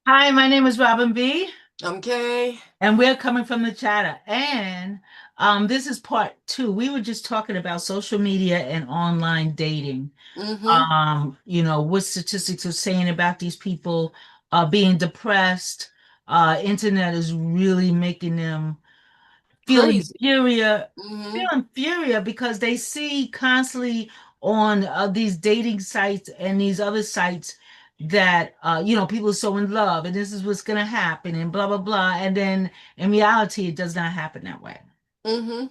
Hi, my name is Robin B, Okay. and we're coming from the chatter. And this is part two. We were just talking about social media and online dating. Mm-hmm. What statistics are saying about these people being depressed. Internet is really making them feel Crazy. inferior, Mm-hmm. feel inferior because they see constantly on these dating sites and these other sites that people are so in love and this is what's going to happen and blah blah blah, and then in reality it does not happen that way. Mm-hmm.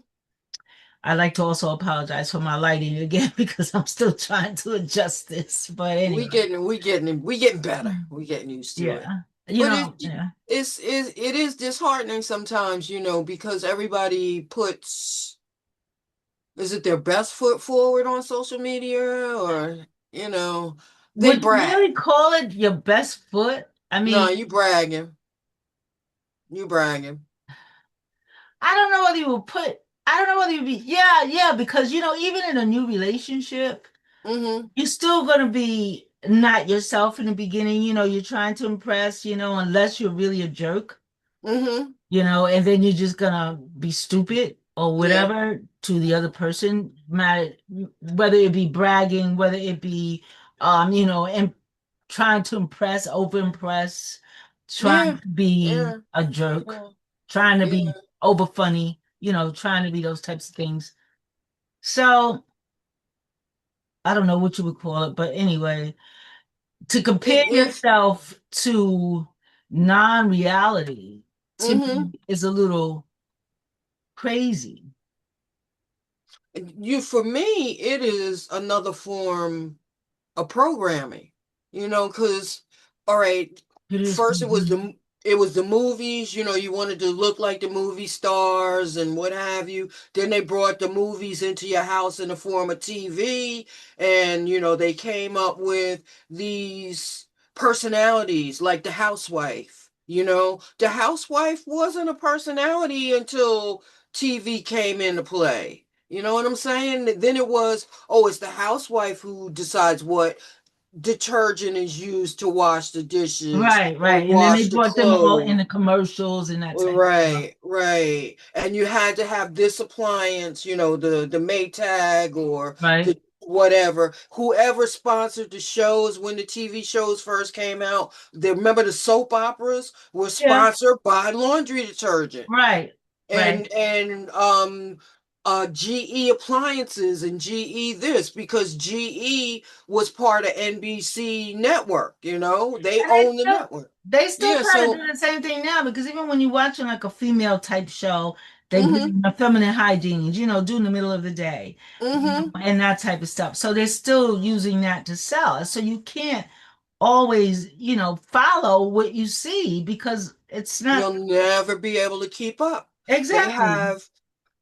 I'd like to also apologize for my lighting again because I'm still trying to adjust this, but We anyway. getting we getting better. We getting used to it. Yeah, But it yeah. it is disheartening sometimes, because everybody puts, is it their best foot forward on social media, or they Would you brag. really call it your best foot? I No, mean, you bragging. You bragging. I don't know whether you would put, I don't know whether you'd be, yeah, because even in a new relationship, Mm-hmm. you're still gonna be not yourself in the beginning. You're trying to impress, unless you're really a jerk, Mm-hmm. and then you're just gonna be stupid or Yeah. whatever to the other person, matter whether it be bragging, whether it be and trying to impress, over impress, trying Yeah. to be Yeah. a jerk, Yeah. trying to Yeah. be over funny, trying to be those types of things. So I don't know what you would call it, but anyway, to compare It yourself to non-reality to mm-hmm. me is a little crazy. For me, it is another form of programming, because, all right, It is. first it was the movies, you wanted to look like the movie stars and what have you. Then they brought the movies into your house in the form of TV, and they came up with these personalities like the housewife. The housewife wasn't a personality until TV came into play. You know what I'm saying? Then it was, oh, it's the housewife who decides what detergent is used to wash the dishes Right, or right. And then they wash the brought them all in clothes. the commercials and that type of stuff. Right, right. And you had to have this appliance, the Maytag or Right? the whatever. Whoever sponsored the shows when the TV shows first came out, remember the soap operas were Yeah. sponsored by laundry detergent, Right. Right. and GE appliances and GE this, because GE was part of NBC network, they And own the network. they still Yeah, try to do so the same thing now because even when you're watching like a female type show, they bring mhm, in the feminine hygiene, do in the middle of the day, mhm. and that type of stuff. So they're still using that to sell. So you can't always, follow what you see because it's not You'll never be able to keep up. They exactly have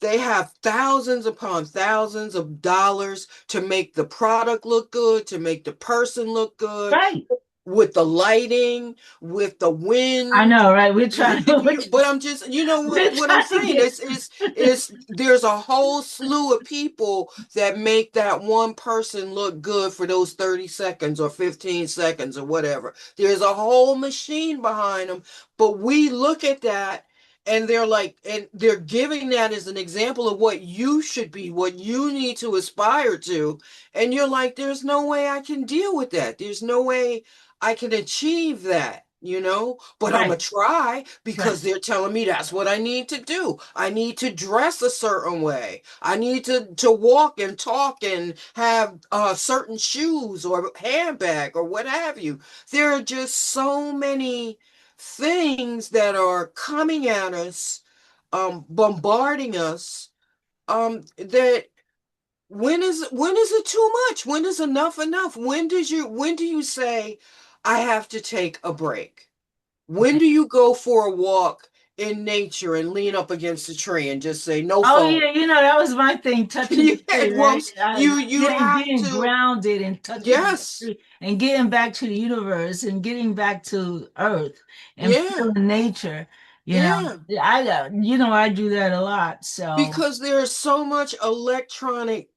they have thousands upon thousands of dollars to make the product look good, to make the person look good, right. with the lighting, with the I wind. know, right? We're trying, But I'm just, we're what I'm trying to saying get. is there's a whole slew of people that make that one person look good for those 30 seconds or 15 seconds or whatever. There's a whole machine behind them, but we look at that and they're giving that as an example of what you should be, what you need to aspire to. And you're like, there's no way I can deal with that. There's no way I can achieve that, but I'm gonna Right, try right. because they're telling me that's what I need to do. I need to dress a certain way. I need to walk and talk and have certain shoes or handbag or what have you. There are just so many things that are coming at us, bombarding us, that when is it too much? When is enough enough? When do you say I have to take a break? When Right. do you go for a walk in nature and lean up against a tree and just say no Oh phone? yeah, that was my thing, touching the Yeah, tree, well, right? you have Getting to. grounded and touching the Yes. tree and getting back to the universe and getting back to Earth and Yeah. feeling nature. You know, Yeah. I do that a lot. So Because there's so much electronic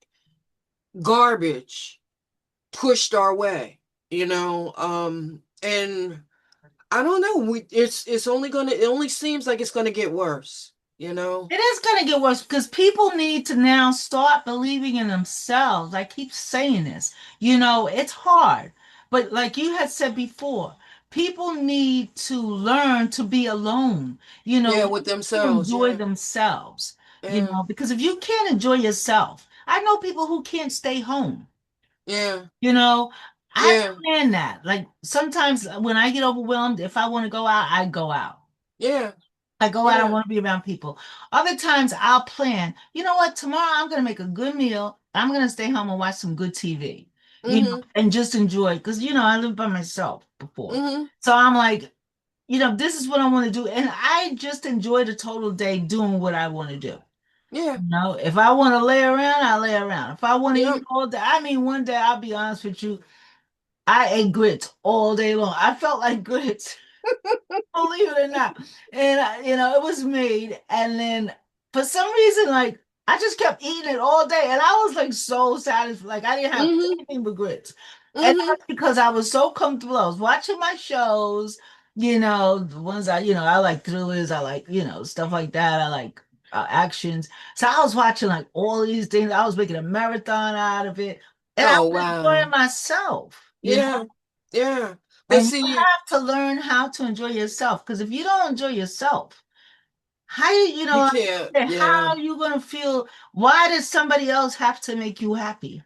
garbage pushed our way, and I don't know. It's only gonna. It only seems like it's gonna get worse. You know. It is going to get worse because people need to now start believing in themselves. I keep saying this. It's hard. But like you had said before, people need to learn to be alone, Yeah, with to themselves. enjoy Yeah. themselves, Yeah. because if you can't enjoy yourself, I know people who can't stay home. Yeah. You know, I Yeah. plan that. Like sometimes when I get overwhelmed, if I want to go out, I go out. Yeah. I go out, I Yeah. want to be around people. Other times I'll plan, you know what, tomorrow I'm going to make a good meal. I'm going to stay home and watch some good TV, Mm-hmm. and just enjoy it. Because, I lived by myself before. Mm-hmm. So I'm like, this is what I want to do. And I just enjoy the total day doing what I want to do. Yeah. If I want to lay around, I lay around. If I want to eat Yep. all day, I mean, one day, I'll be honest with you, I ate grits all day long. I felt like grits. Believe it or not. And it was made, and then for some reason, like I just kept eating it all day, and I was like so satisfied. Like I didn't have Mm-hmm. anything but grits, and Mm-hmm. that's because I was so comfortable. I was watching my shows, the ones I like thrillers, I like stuff like that. I like actions. So I was watching like all these things. I was making a marathon out of it, and I Oh was enjoying wow. myself. Yeah. Yeah. But And you see, have to learn how to enjoy yourself. Because if you don't enjoy yourself, you can't. how Yeah. are you going to feel? Why does somebody else have to make you happy?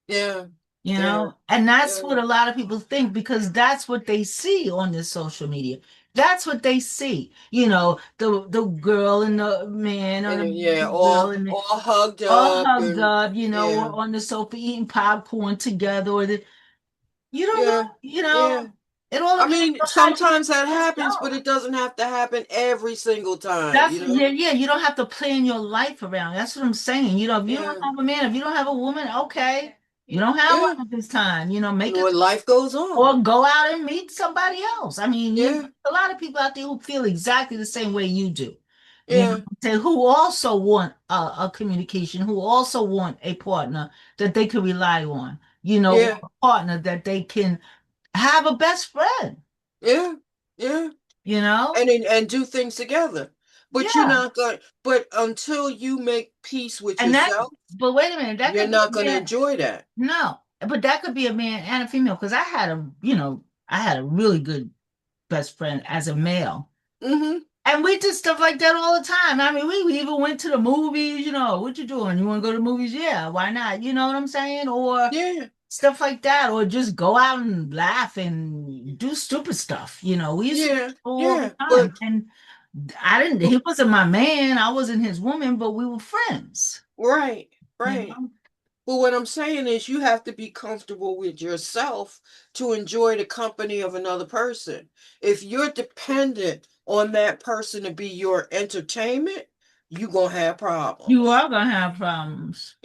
Yeah. Yeah. And that's Yeah. what a lot of people think because that's what they see on this social media. That's what they see. The girl and the man, or And the yeah, girl all and the all hugged all up hugged and up, yeah. or on the sofa eating popcorn together, you don't know, Yeah. Yeah. it all I depends mean, on how you sometimes that enjoy happens, but yourself. it doesn't have to happen every single time, That's you yeah, know? yeah. You don't have to plan your life around. That's what I'm saying. If you don't Yeah. have a man, if you don't have a woman, okay. You don't have one Yeah. at this time. Make it Well, life goes on. or go out and meet somebody else. I mean, Yeah. a lot of people out there who feel exactly the same way you do. Yeah. Who also want a communication, who also want a partner that they can rely on. Yeah. Or a partner that they can have a best friend. Yeah. Yeah. You know, And do things together. But you're yeah. not going but until you make peace with And that, yourself, but wait a minute, that you're could be not a going to man. enjoy that. No, but that could be a man and a female because I had a really good best friend as a male. Mm-hmm. And we did stuff like that all the time. I mean, we even went to the movies, what you doing? You want to go to the movies? Yeah, why not? You know what I'm saying? Or Yeah. stuff like that, or just go out and laugh and do stupid stuff. We used to do it Yeah. all the Yeah. But time. And he wasn't my man, I wasn't his woman, but we were friends, right. you Right. know? Well, what I'm saying is you have to be comfortable with yourself to enjoy the company of another person. If you're dependent on that person to be your entertainment, you're gonna have You problems. are gonna have problems.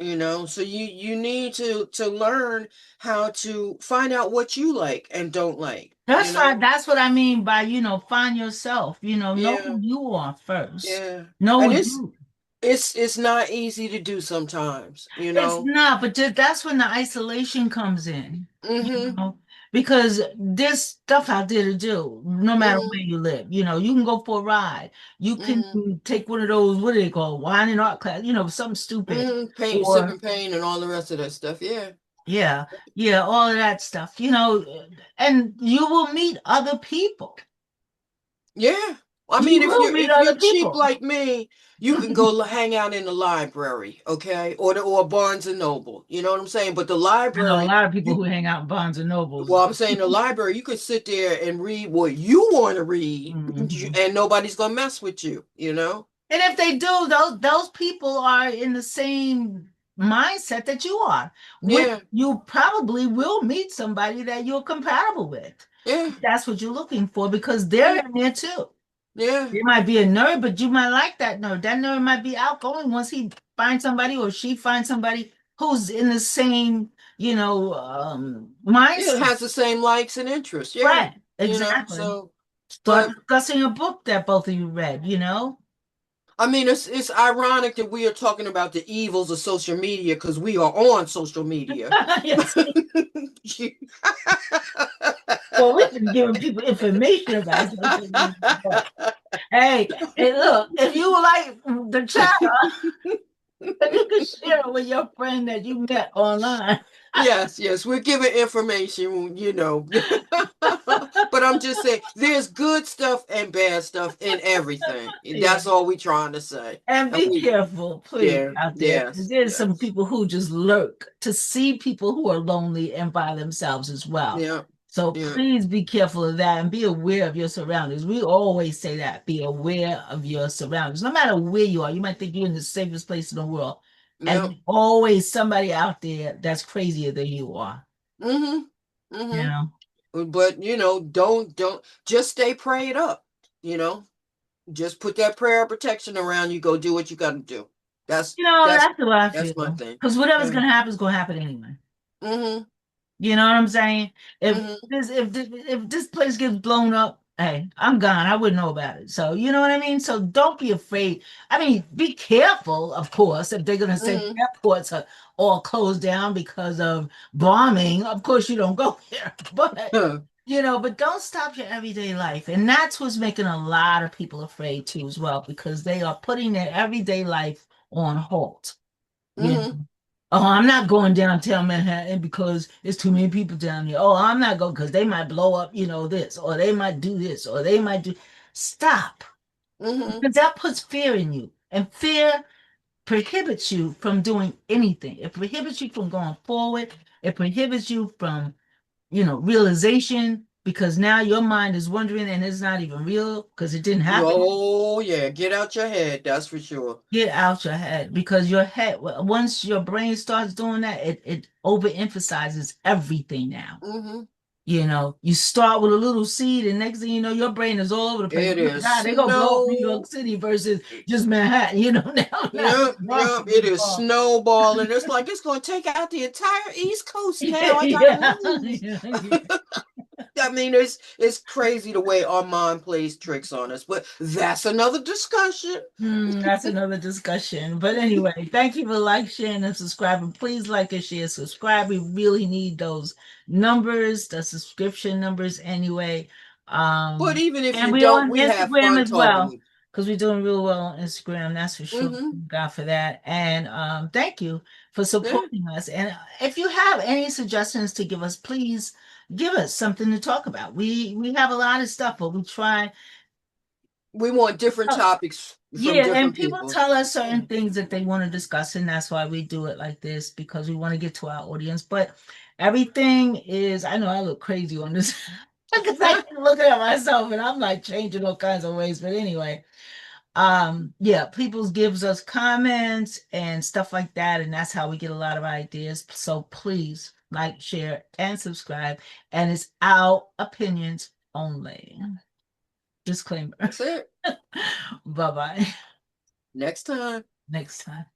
So you need to learn how to find out what you like and don't like, you That's right. know? That's what I mean by, find yourself, know Yeah, who you are first. yeah. Know And what you, it's not easy to do sometimes, you it's know? not, but that's when the isolation comes in, Mm-hmm. because there's stuff out there to do, no matter Mm-hmm. where you live. You can go for a ride. You can Mm-hmm. take one of those, what do they call, wine and art class, something stupid. Mm-hmm. Paint, sip Or, and paint and all the rest of that stuff. Yeah. yeah, yeah, all of that stuff, and you will meet other people. Yeah. I You mean, will meet if other you're cheap people. like me, you can go hang out in the library, okay, or Barnes and Noble. You know what I'm saying? But the I know a library, lot of people you who hang out in Barnes and Nobles. well, I'm saying the library, you could sit there and read what you want to read, Mhm. and nobody's gonna mess with you. You know? And if they do, those people are in the same mindset that you are, which Yeah. you probably will meet somebody that you're compatible with. Yeah. That's what you're looking for because they're Yeah. in there too. Yeah. They might be a nerd, but you might like that nerd. That nerd might be outgoing once he finds somebody or she finds somebody who's in the same, Yeah. It mindset. has the same likes and interests. Yeah. Right. Exactly. So, Start but discussing a book that both of you read. I mean, it's ironic that we are talking about the evils of social media because we are on social media. Yes. Well, we've been giving people information about social media. Hey, hey, look, if you like the channel, you can share it with your friend that you met online. Yes, yes, we're giving information, but I'm just saying there's good stuff and bad stuff in everything. Yeah. That's all we're trying to say. And And be we, careful, please, yeah, out there. yes, There's some yes, people who just lurk to see people who are lonely and by themselves as well. yeah, So yeah, please be careful of that and be aware of your surroundings. We always say that, be aware of your surroundings. No matter where you are, you might think you're in the safest place in the world. And yeah. there's always somebody out there that's crazier than you are, Mm-hmm. you Mm-hmm. know? But don't just stay prayed up, you know. Just put that prayer of protection around you. Go do what you got to do. That's You know, that's that's what I that's my feel. thing. Because whatever's Yeah. gonna happen is gonna happen anyway. Mm-hmm. You know what I'm saying? If Mm-hmm. this place gets blown up, hey, I'm gone. I wouldn't know about it. So you know what I mean? So don't be afraid. I mean, be careful, of course, if they're gonna say the Mm-hmm. airports are all closed down because of bombing. Of course you don't go there. But Huh. but don't stop your everyday life. And that's what's making a lot of people afraid too, as well, because they are putting their everyday life on halt. You know, Mm-hmm. oh, I'm not going downtown Manhattan because there's too many people down here. Oh, I'm not going because they might blow up, this, or they might do this, or they might do. Stop, Mm-hmm. because that puts fear in you, and fear prohibits you from doing anything. It prohibits you from going forward. It prohibits you from, realization, because now your mind is wondering and it's not even real because it didn't happen. Oh yeah, get out your head. That's for sure. Get out your head, because your head, once your brain starts doing that, it overemphasizes everything now. Mm-hmm. You start with a little seed, and next thing you know, your brain is all over the place. Oh It my is God, they're gonna blow up New York snow. City versus just Manhattan. Now it's Yep, yep. It is involved. snowballing. It's like it's going to take out the entire East Coast now. I gotta Yeah, move. yeah. I mean, it's crazy the way our mind plays tricks on us, but that's another discussion. That's another discussion. But anyway, thank you for sharing, and subscribing. Please like and share, subscribe. We really need those numbers, the subscription numbers anyway. But even if And you we're don't, on we have Instagram fun as talking well, with because we're doing real well on Instagram, that's for you. sure. Mm-hmm. Thank God for that. And thank you for Yeah. supporting us. And if you have any suggestions to give us, please give us something to talk about. We have a lot of stuff, but we try. We want different topics from Yeah, and different people people. tell us certain Mm. things that they want to discuss, and that's why we do it like this, because we want to get to our audience. But everything is, I know I look crazy on this because I keep looking at myself and I'm like changing all kinds of ways. But anyway, yeah, people gives us comments and stuff like that, and that's how we get a lot of ideas. So please like, share, and subscribe. And it's our opinions only. Disclaimer. That's it. Bye bye. Next time. Next time.